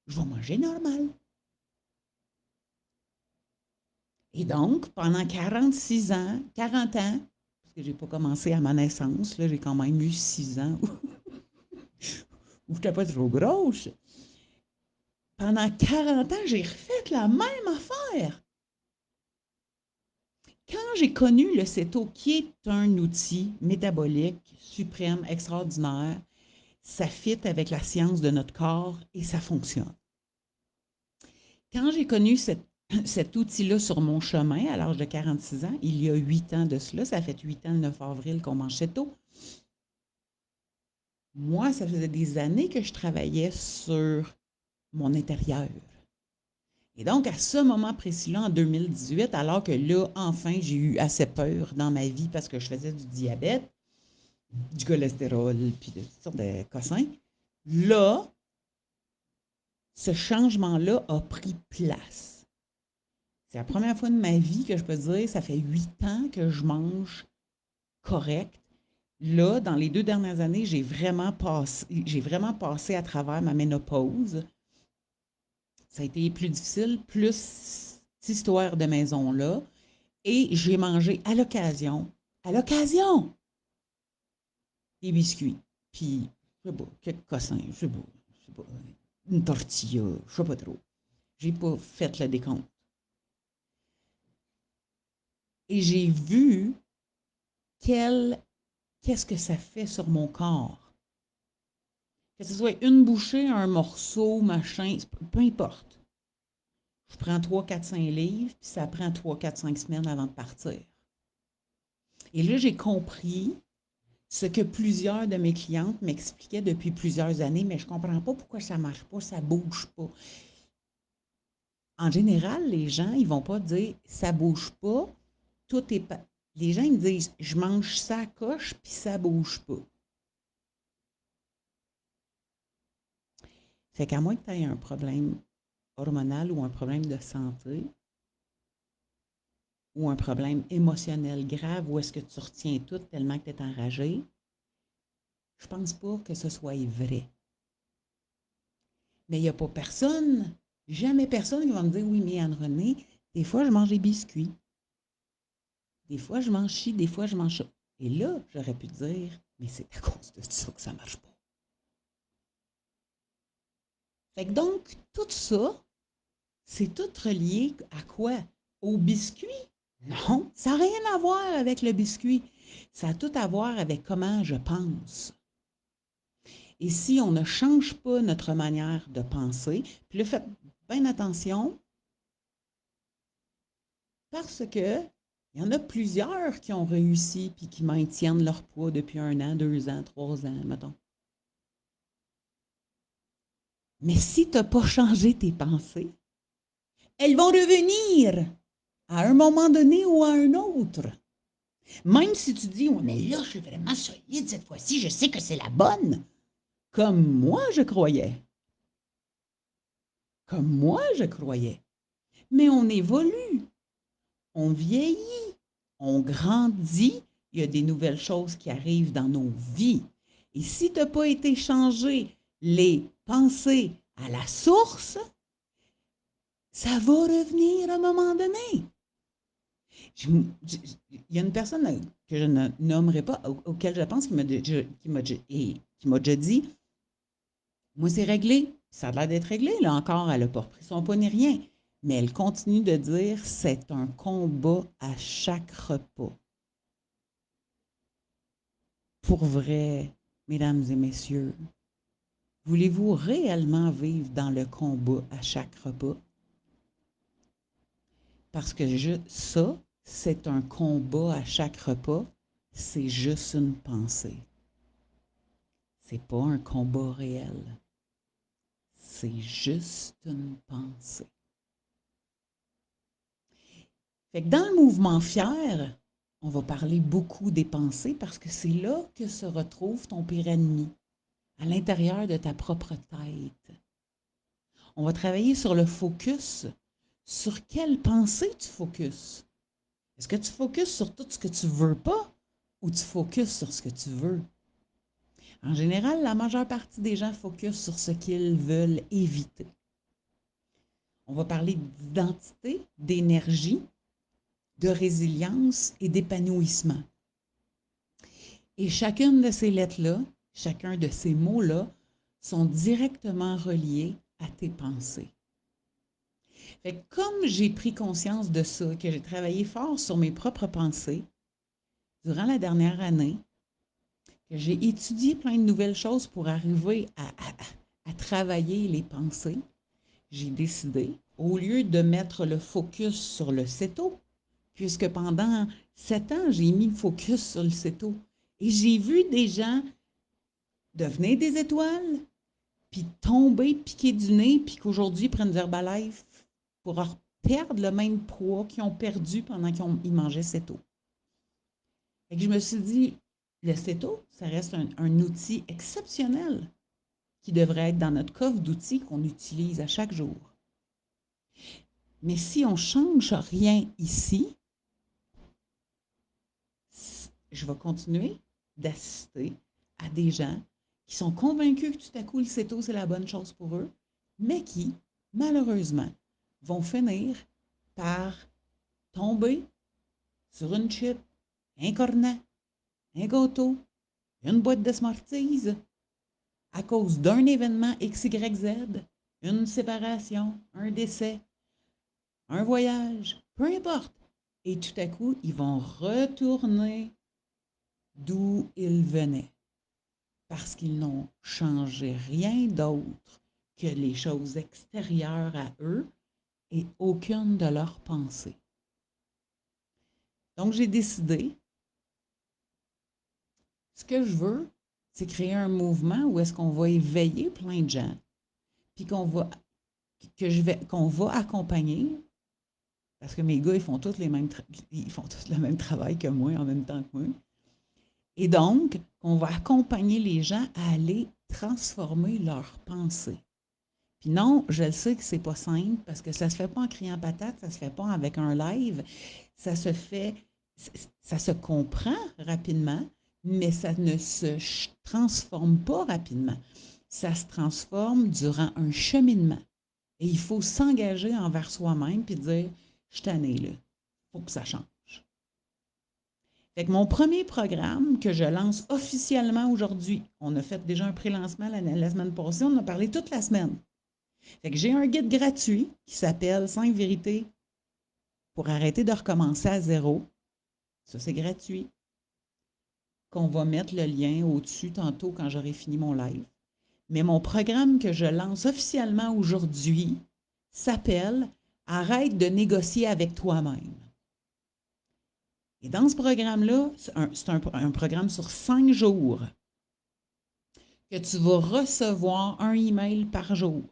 Speaker 1: Je vais manger normal. Et donc, pendant 46 ans, 40 ans, parce que je n'ai pas commencé à ma naissance, là, j'ai quand même eu 6 ans où je n'étais pas trop grosse. Pendant 40 ans, j'ai refait la même affaire. Quand j'ai connu le CETO, qui est un outil métabolique suprême, extraordinaire, ça fit avec la science de notre corps et ça fonctionne. Quand j'ai connu cet outil-là sur mon chemin à l'âge de 46 ans, il y a 8 ans de cela, ça fait 8 ans le 9 avril qu'on mange CETO. Moi, ça faisait des années que je travaillais sur mon intérieur. Et donc, à ce moment précis-là, en 2018, alors que là, enfin, j'ai eu assez peur dans ma vie parce que je faisais du diabète, du cholestérol, puis de toutes sortes de cossins, là, ce changement-là a pris place. C'est la première fois de ma vie que je peux dire, ça fait 8 ans que je mange correct. Là, dans les 2 dernières années, j'ai vraiment passé à travers ma ménopause. Ça a été plus difficile, plus cette histoire de maison-là. Et j'ai mangé à l'occasion, des biscuits. Puis, je sais pas, quelques cossins, je sais pas, une tortilla, je sais pas trop. J'ai pas fait le décompte. Et j'ai vu qu'est-ce que ça fait sur mon corps. Que ce soit une bouchée, un morceau, machin, peu importe. Je prends 3, 4, 5 livres, puis ça prend 3, 4, 5 semaines avant de partir. Et là, j'ai compris ce que plusieurs de mes clientes m'expliquaient depuis plusieurs années, mais je ne comprends pas pourquoi ça ne marche pas, ça ne bouge pas. En général, les gens, ils ne vont pas dire ça ne bouge pas, tout est pas. Les gens, ils me disent je mange ça à coche, puis ça ne bouge pas. Fait qu'à moins que tu aies un problème hormonal ou un problème de santé, ou un problème émotionnel grave où est-ce que tu retiens tout tellement que tu es enragé, je pense pas que ce soit vrai. Mais il n'y a pas personne, jamais personne qui va me dire oui, mais Anne-Renée, des fois je mange des biscuits. Des fois je mange ci, des fois je mange ça. Et là, j'aurais pu dire, mais c'est à cause de ça que ça ne marche pas. Fait que donc, tout ça, c'est tout relié à quoi? Au biscuit? Non, ça n'a rien à voir avec le biscuit. Ça a tout à voir avec comment je pense. Et si on ne change pas notre manière de penser, puis là, faites bien attention, parce que il y en a plusieurs qui ont réussi puis qui maintiennent leur poids depuis 1 an, 2 ans, 3 ans, mettons. Mais si tu n'as pas changé tes pensées, elles vont revenir à un moment donné ou à un autre. Même si tu dis, oh, mais là, je suis vraiment solide cette fois-ci, je sais que c'est la bonne. Comme moi, je croyais. Comme moi, je croyais. Mais on évolue, on vieillit, on grandit, il y a des nouvelles choses qui arrivent dans nos vies. Et si tu n'as pas été changé les pensées à la source, ça va revenir à un moment donné. Il y a une personne que je ne nommerai pas, auquel je pense, qui m'a déjà dit, moi c'est réglé, ça a l'air d'être réglé, là encore, elle n'a pas repris son poids ni rien. Mais elle continue de dire, c'est un combat à chaque repas. Pour vrai, mesdames et messieurs, voulez-vous réellement vivre dans le combat à chaque repas? Parce que ça, c'est un combat à chaque repas, c'est juste une pensée. C'est pas un combat réel. C'est juste une pensée. Fait que dans le mouvement fier, on va parler beaucoup des pensées parce que c'est là que se retrouve ton pire ennemi, à l'intérieur de ta propre tête. On va travailler sur le focus. Sur quelle pensée tu focuses? Est-ce que tu focuses sur tout ce que tu veux pas ou tu focuses sur ce que tu veux? En général, la majeure partie des gens focusent sur ce qu'ils veulent éviter. On va parler d'identité, d'énergie, de résilience et d'épanouissement. Et chacune de ces lettres-là, chacun de ces mots-là, sont directement reliés à tes pensées. Fait que comme j'ai pris conscience de ça, que j'ai travaillé fort sur mes propres pensées, durant la dernière année, que j'ai étudié plein de nouvelles choses pour arriver à travailler les pensées, j'ai décidé, au lieu de mettre le focus sur le CETO, puisque pendant 7 ans, j'ai mis le focus sur le CETO, et j'ai vu des gens devenir des étoiles, puis tomber, piquer du nez, puis qu'aujourd'hui, ils prennent du Herbalife pour perdre le même poids qu'ils ont perdu pendant qu'ils mangeaient CETO. Fait que je me suis dit, le CETO, ça reste un outil exceptionnel qui devrait être dans notre coffre d'outils qu'on utilise à chaque jour. Mais si on ne change rien ici, je vais continuer d'assister à des gens qui sont convaincus que tout à coup le CETO, c'est la bonne chose pour eux, mais qui, malheureusement, vont finir par tomber sur une chip, un cornet, un gâteau, une boîte de Smarties, à cause d'un événement XYZ, une séparation, un décès, un voyage, peu importe. Et tout à coup, ils vont retourner d'où ils venaient. Parce qu'ils n'ont changé rien d'autre que les choses extérieures à eux et aucune de leurs pensées. Donc, j'ai décidé, Ce que je veux, c'est créer un mouvement où est-ce qu'on va éveiller plein de gens, puis qu'on va accompagner, parce que mes gars, ils font tous le même travail que moi en même temps que moi. Et donc, on va accompagner les gens à aller transformer leurs pensées. Puis non, je le sais que c'est pas simple parce que ça se fait pas en criant patate, ça se fait pas avec un live, ça se fait, ça se comprend rapidement, mais ça ne se transforme pas rapidement. Ça se transforme durant un cheminement. Et il faut s'engager envers soi-même puis dire, je suis tanné là, il faut que ça change. Fait que mon premier programme que je lance officiellement aujourd'hui, on a fait déjà un pré-lancement la semaine passée, on en a parlé toute la semaine. Fait que j'ai un guide gratuit qui s'appelle 5 vérités pour arrêter de recommencer à zéro. Ça, c'est gratuit. Qu'on va mettre le lien au-dessus tantôt quand j'aurai fini mon live. Mais mon programme que je lance officiellement aujourd'hui s'appelle Arrête de négocier avec toi-même. Et dans ce programme-là, c'est un programme sur 5 jours que tu vas recevoir un email par jour.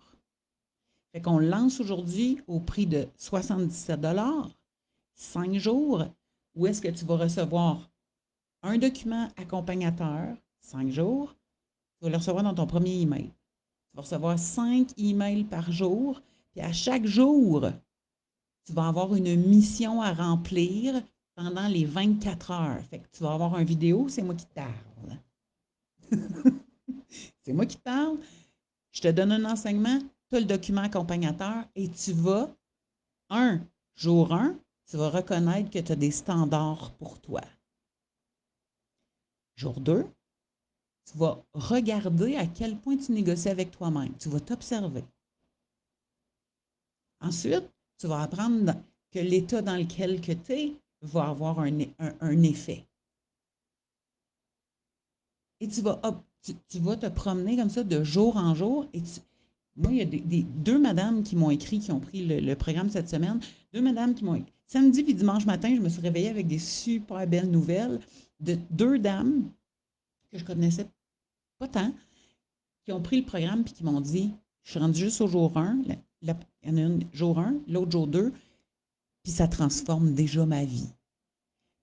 Speaker 1: Fait qu'on le lance aujourd'hui au prix de 77 5 jours, où est-ce que tu vas recevoir un document accompagnateur, 5 jours, tu vas le recevoir dans ton premier email. Tu vas recevoir 5 emails par jour, puis à chaque jour, tu vas avoir une mission à remplir pendant les 24 heures. Fait que tu vas avoir une vidéo, c'est moi qui te parle. C'est moi qui te parle. Je te donne un enseignement, tu as le document accompagnateur et tu vas, jour 1, tu vas reconnaître que tu as des standards pour toi. Jour 2, tu vas regarder à quel point tu négocies avec toi-même. Tu vas t'observer. Ensuite, tu vas apprendre que l'état dans lequel tu es va avoir un effet. Et tu vas te promener comme ça de jour en jour. Moi, il y a deux madames qui m'ont écrit, qui ont pris le programme cette semaine. Deux madames qui m'ont écrit. Samedi puis dimanche matin, je me suis réveillée avec des super belles nouvelles de deux dames que je connaissais pas tant, qui ont pris le programme puis qui m'ont dit, je suis rendue juste au jour 1, il y en a une jour 1, l'autre jour 2, puis ça transforme déjà ma vie.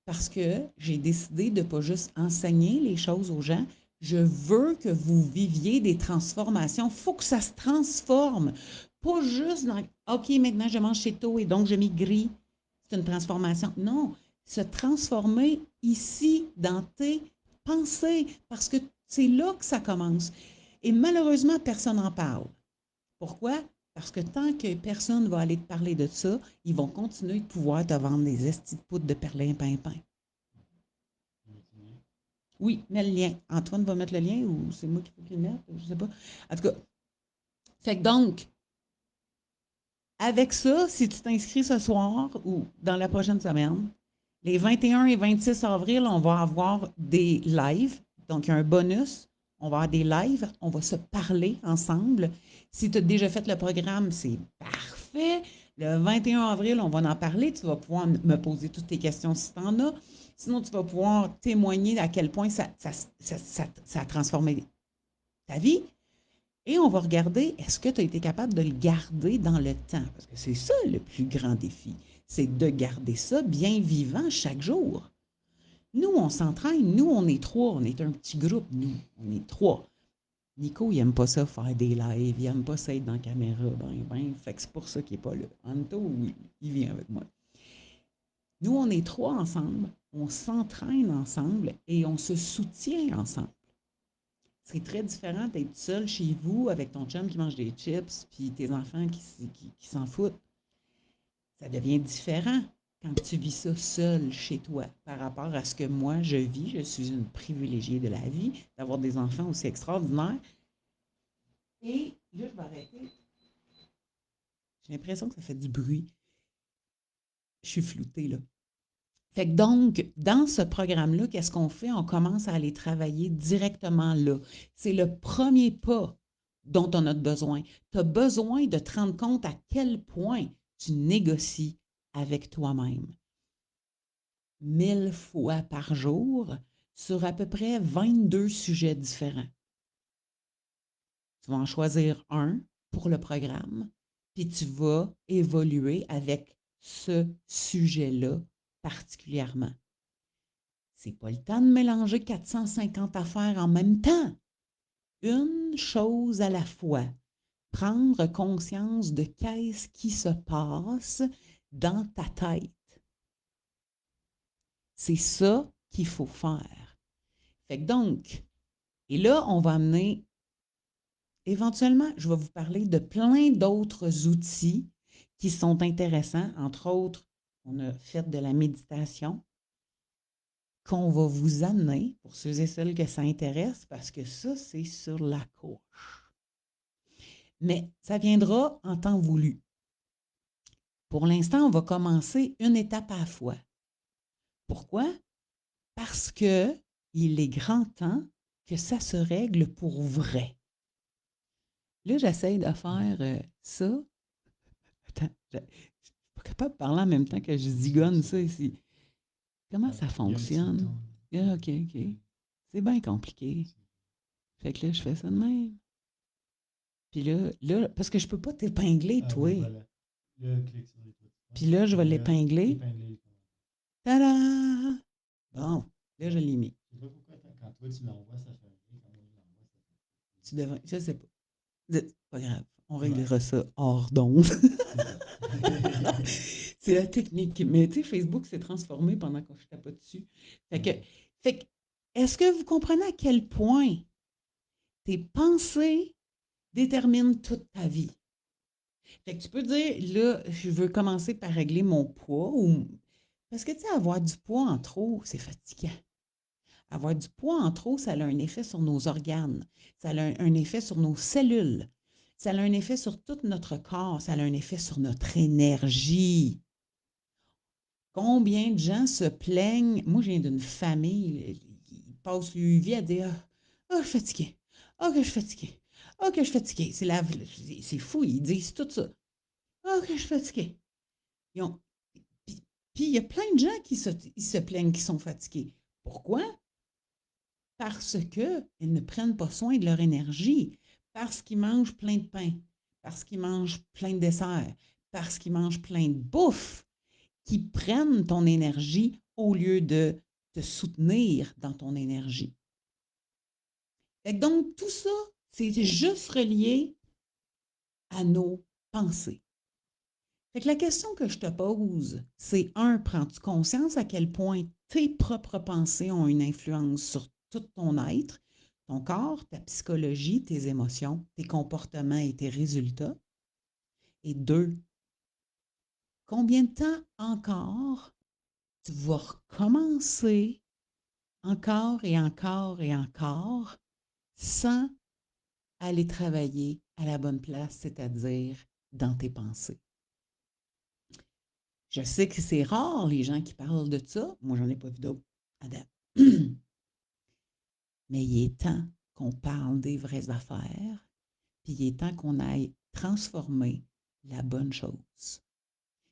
Speaker 1: Parce que j'ai décidé de ne pas juste enseigner les choses aux gens, je veux que vous viviez des transformations. Il faut que ça se transforme. Pas juste dans OK, maintenant je mange keto et donc je maigris. C'est une transformation. Non, se transformer ici dans tes pensées parce que c'est là que ça commence. Et malheureusement, personne n'en parle. Pourquoi? Parce que tant que personne ne va aller te parler de ça, ils vont continuer de pouvoir te vendre des estis de poudre de perlimpinpin. Oui, mets le lien. Antoine va mettre le lien ou c'est moi qui faut qu'il le mette? Je ne sais pas. En tout cas, fait que donc, avec ça, si tu t'inscris ce soir ou dans la prochaine semaine, les 21 et 26 avril, on va avoir des lives. Donc, il y a un bonus. On va avoir des lives. On va se parler ensemble. Si tu as déjà fait le programme, c'est parfait. Le 21 avril, on va en parler. Tu vas pouvoir me poser toutes tes questions si tu en as. Sinon, tu vas pouvoir témoigner à quel point ça a transformé ta vie. Et on va regarder, est-ce que tu as été capable de le garder dans le temps? Parce que c'est ça le plus grand défi, c'est de garder ça bien vivant chaque jour. Nous, on s'entraîne, nous, on est 3, on est un petit groupe, nous, on est 3. Nico, il n'aime pas ça faire des lives, il n'aime pas ça être dans la caméra, fait que c'est pour ça qu'il n'est pas là. Anto, oui, il vient avec moi. Nous, on est 3 ensemble, on s'entraîne ensemble et on se soutient ensemble. C'est très différent d'être seul chez vous avec ton chum qui mange des chips puis tes enfants qui s'en foutent. Ça devient différent quand tu vis ça seul chez toi par rapport à ce que moi je vis. Je suis une privilégiée de la vie, d'avoir des enfants aussi extraordinaires. Et là, je vais arrêter. J'ai l'impression que ça fait du bruit. Je suis floutée, là. Fait que donc, dans ce programme-là, qu'est-ce qu'on fait? On commence à aller travailler directement là. C'est le premier pas dont on a besoin. Tu as besoin de te rendre compte à quel point tu négocies avec toi-même. 1000 fois par jour, sur à peu près 22 sujets différents. Tu vas en choisir un pour le programme, puis tu vas évoluer avec ce sujet-là particulièrement. C'est pas le temps de mélanger 450 affaires en même temps. Une chose à la fois. Prendre conscience de qu'est-ce qui se passe dans ta tête. C'est ça qu'il faut faire. Fait que donc, et là, on va amener, éventuellement, je vais vous parler de plein d'autres outils qui sont intéressants. Entre autres, on a fait de la méditation qu'on va vous amener pour ceux et celles que ça intéresse parce que ça, c'est sur la couche. Mais ça viendra en temps voulu. Pour l'instant, on va commencer une étape à la fois. Pourquoi? Parce que il est grand temps que ça se règle pour vrai. Là, j'essaie de faire ça. Attends, je ne suis pas capable de parler en même temps que je zigonne ça ici. Comment ça fonctionne? Ah, OK. C'est bien compliqué. Fait que là, je fais ça de même. Puis là, parce que je peux pas t'épingler, toi.
Speaker 2: Oui, voilà. Là, clique sur les trucs.
Speaker 1: Puis là, je vais l'épingler.
Speaker 2: Épingler.
Speaker 1: Tada! Bon, là, je l'ai mis.
Speaker 2: Je sais pas pourquoi quand toi tu l'envoies, ça fait rien. Quand moi je l'envoie, ça fait
Speaker 1: Tu devrais, je sais pas. C'est pas grave. On réglera ça hors d'onde. C'est la technique. Mais tu sais, Facebook s'est transformé pendant que je tape dessus. Fait que, est-ce que vous comprenez à quel point tes pensées déterminent toute ta vie? Fait que tu peux dire, là, je veux commencer par régler mon poids. Parce que, tu sais, avoir du poids en trop, c'est fatigant. Avoir du poids en trop, ça a un effet sur nos organes, ça a un effet sur nos cellules, ça a un effet sur tout notre corps, ça a un effet sur notre énergie. Combien de gens se plaignent? Moi, je viens d'une famille, ils passent leur vie à dire ah, je suis fatigué. Ah, que je suis fatigué. Ah, que je suis fatigué. C'est fou, ils disent tout ça. Ah, que je suis fatigué. Ils ont- Puis il y a plein de gens qui se plaignent qu'ils sont fatigués. Pourquoi? Parce qu'ils ne prennent pas soin de leur énergie, parce qu'ils mangent plein de pain, parce qu'ils mangent plein de desserts, parce qu'ils mangent plein de bouffe, qui prennent ton énergie au lieu de te soutenir dans ton énergie. Et donc, tout ça, c'est juste relié à nos pensées. Fait que la question que je te pose, c'est prends-tu conscience à quel point tes propres pensées ont une influence sur tout ton être, ton corps, ta psychologie, tes émotions, tes comportements et tes résultats? Et 2, combien de temps encore tu vas recommencer encore et encore et encore sans aller travailler à la bonne place, c'est-à-dire dans tes pensées? Je sais que c'est rare les gens qui parlent de ça. Moi, j'en ai pas vu d'autres à date. Mais il est temps qu'on parle des vraies affaires, puis il est temps qu'on aille transformer la bonne chose.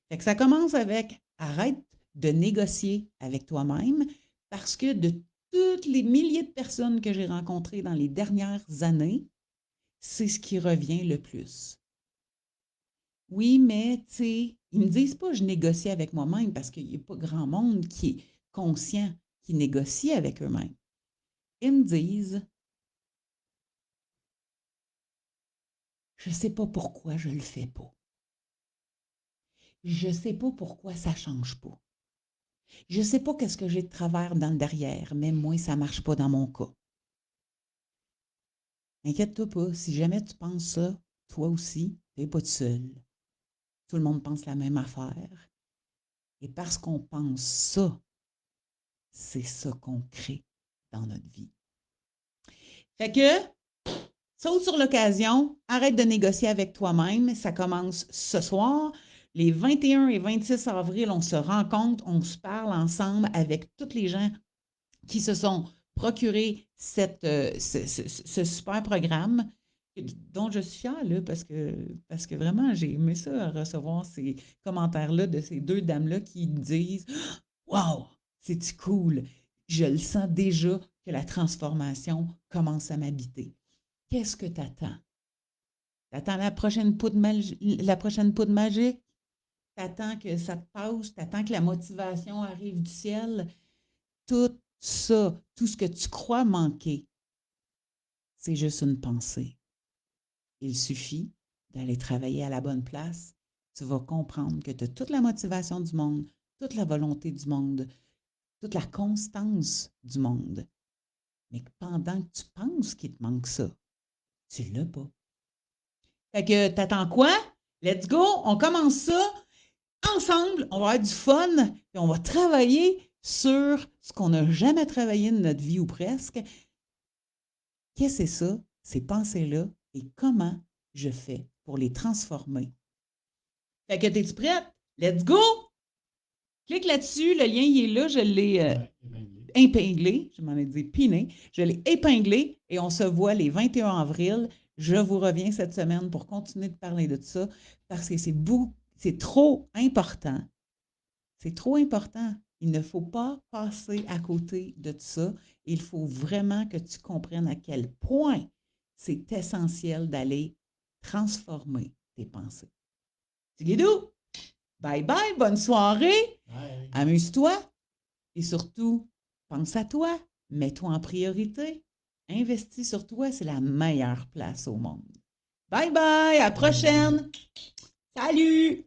Speaker 1: Fait que ça commence avec arrête de négocier avec toi-même parce que de toutes les milliers de personnes que j'ai rencontrées dans les dernières années, c'est ce qui revient le plus. Oui, mais tu sais, ils me disent pas je négocie avec moi-même parce qu'il n'y a pas grand monde qui est conscient, qui négocie avec eux-mêmes. Ils me disent je ne sais pas pourquoi je ne le fais pas. Je ne sais pas pourquoi ça ne change pas. Je ne sais pas qu'est-ce que j'ai de travers dans le derrière, mais moi, ça ne marche pas dans mon cas. Inquiète-toi pas, si jamais tu penses ça, toi aussi, tu n'es pas tout seul. Tout le monde pense la même affaire. Et parce qu'on pense ça, c'est ça qu'on crée dans notre vie. Fait que, saute sur l'occasion, arrête de négocier avec toi-même. Ça commence ce soir. Les 21 et 26 avril, on se rencontre, on se parle ensemble avec toutes les gens qui se sont procurés ce super programme dont je suis fière là, parce que vraiment, j'ai aimé ça recevoir ces commentaires-là de ces deux dames-là qui disent Wow, c'est-tu cool? Je le sens déjà que la transformation commence à m'habiter. Qu'est-ce que tu attends? Tu attends la prochaine poudre magique? Tu attends que ça te passe? Tu attends que la motivation arrive du ciel? Tout ça, tout ce que tu crois manquer, c'est juste une pensée. Il suffit d'aller travailler à la bonne place. Tu vas comprendre que tu as toute la motivation du monde, toute la volonté du monde, toute la constance du monde. Mais que pendant que tu penses qu'il te manque ça, tu ne l'as pas. Fait que t'attends quoi? Let's go, on commence ça ensemble, on va avoir du fun, et on va travailler sur ce qu'on n'a jamais travaillé de notre vie ou presque. Qu'est-ce que c'est ça, ces pensées-là, et comment je fais pour les transformer? Fait que t'es-tu prête? Let's go! Clique là-dessus, le lien il est là, je l'ai épinglé, je m'en ai dit piné, je l'ai épinglé et on se voit les 21 avril. Je vous reviens cette semaine pour continuer de parler de ça parce que c'est trop important. C'est trop important. Il ne faut pas passer à côté de ça. Il faut vraiment que tu comprennes à quel point c'est essentiel d'aller transformer tes pensées. Tigidou! Bye bye, bonne soirée!
Speaker 2: Bye.
Speaker 1: Amuse-toi et surtout, pense à toi, mets-toi en priorité. Investis sur toi, c'est la meilleure place au monde. Bye bye, à la prochaine! Salut!